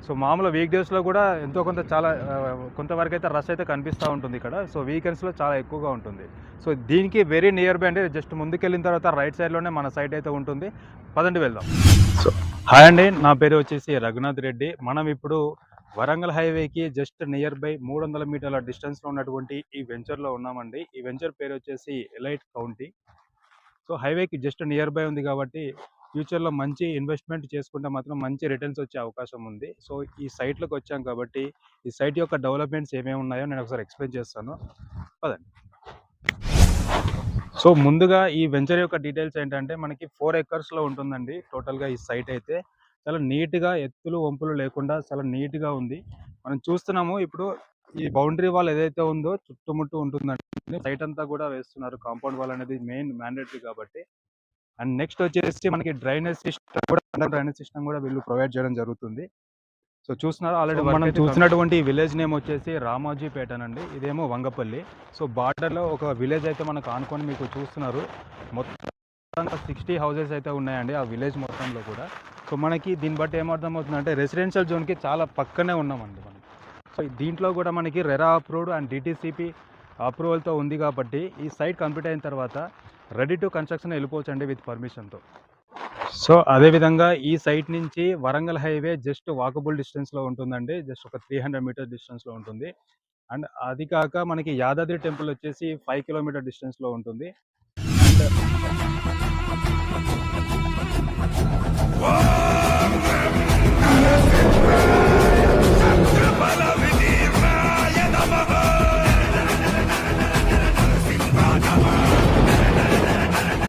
So మామూలుగా week డేస్‌లో కూడా ఎంతో కొంత చాలా కొంతవరకైతే రష్ అయితే కనిపిస్తా ఉంటుంది ఇక్కడ. సో వీకెండ్స్‌లో చాలా ఎక్కువగా ఉంటుంది. సో దీనికి వెరీ నియర్ బై అండి. జస్ట్ ముందుకెళ్ళిన తర్వాత రైట్ సైడ్‌లోనే మన సైట్ అయితే ఉంటుంది. పదండి వెళ్దాం. సో హాయ్ అండి. నా పేరు వచ్చేసి రఘునాథ్ రెడ్డి. మనం ఇప్పుడు వరంగల్ హైవేకి జస్ట్ నియర్ బై 300 మీటర్ల డిస్టెన్స్‌లో ఉన్నటువంటి ఈ వెంచర్‌లో ఉన్నామండి. ఈ వెంచర్ పేరు వచ్చేసి ఎలైట్ కౌంటీ. సో హైవేకి జస్ట్ నియర్ బై ఉంది కాబట్టి ఫ్యూచర్‌లో మంచి ఇన్వెస్ట్‌మెంట్ చేసుకుంటే మాత్రం మంచి రిటర్న్స్ వచ్చే అవకాశం ఉంది. సో ఈ సైట్‌లోకి వచ్చాం కాబట్టి ఈ సైట్ యొక్క డెవలప్‌మెంట్స్ ఏమేమి ఉన్నాయో నేను ఒకసారి ఎక్స్‌ప్లెయిన్ చేస్తాను. పదండి. సో ముందుగా ఈ వెంచర్ యొక్క డీటెయిల్స్ ఏంటంటే మనకి 4 ఎకర్స్‌లో ఉంటుందండి టోటల్‌గా ఈ సైట్ అయితే. చాలా నీట్‌గా ఎత్తులు, వంపులు లేకుండా చాలా నీట్‌గా ఉంది. మనం చూస్తున్నాము ఇప్పుడు ఈ బౌండరీ వాల్ ఏదైతే ఉందో చుట్టుముట్టు ఉంటుందండి. సైట్ అంతా కూడా వేస్తున్నారు. కాంపౌండ్ వాల్ అనేది మెయిన్ మ్యాండేటరీ కాబట్టి. అండ్ నెక్స్ట్ వచ్చేసి మనకి డ్రైనేజ్ సిస్టమ్ కూడా వీళ్ళు ప్రొవైడ్ చేయడం జరుగుతుంది. సో చూస్తున్నారు ఆల్రెడీ మనం చూసినటువంటి విలేజ్ నేమ్ వచ్చేసి రామోజీపేటనండి. ఇదేమో వంగపల్లి. సో బార్డర్‌లో ఒక విలేజ్ అయితే మనకు ఆనుకొని మీకు చూస్తున్నారు. మొత్తం 60 హౌసెస్ అయితే ఉన్నాయండి ఆ విలేజ్ మొత్తంలో కూడా. సో మనకి దీన్ని బట్టి ఏమర్థమవుతుందంటే రెసిడెన్షియల్ జోన్‌కి చాలా పక్కనే ఉన్నామండి మనం. సో దీంట్లో కూడా మనకి రెరా అప్రూవ్డ్ అండ్ డిటిసిపి అప్రూవల్‌తో ఉంది కాబట్టి ఈ సైట్ కంప్లీట్ అయిన తర్వాత రెడీ టు కన్‌స్ట్రక్షన్ వెళ్ళిపోవచ్చండి విత్ పర్మిషన్‌తో. సో అదేవిధంగా ఈ సైట్ నుంచి వరంగల్ హైవే జస్ట్ వాకబుల్ డిస్టెన్స్‌లో ఉంటుందండి. జస్ట్ ఒక 300 మీటర్స్ డిస్టెన్స్‌లో ఉంటుంది. అండ్ అది కాక మనకి యాదాద్రి టెంపుల్ వచ్చేసి 5 కిలోమీటర్ డిస్టెన్స్‌లో ఉంటుంది.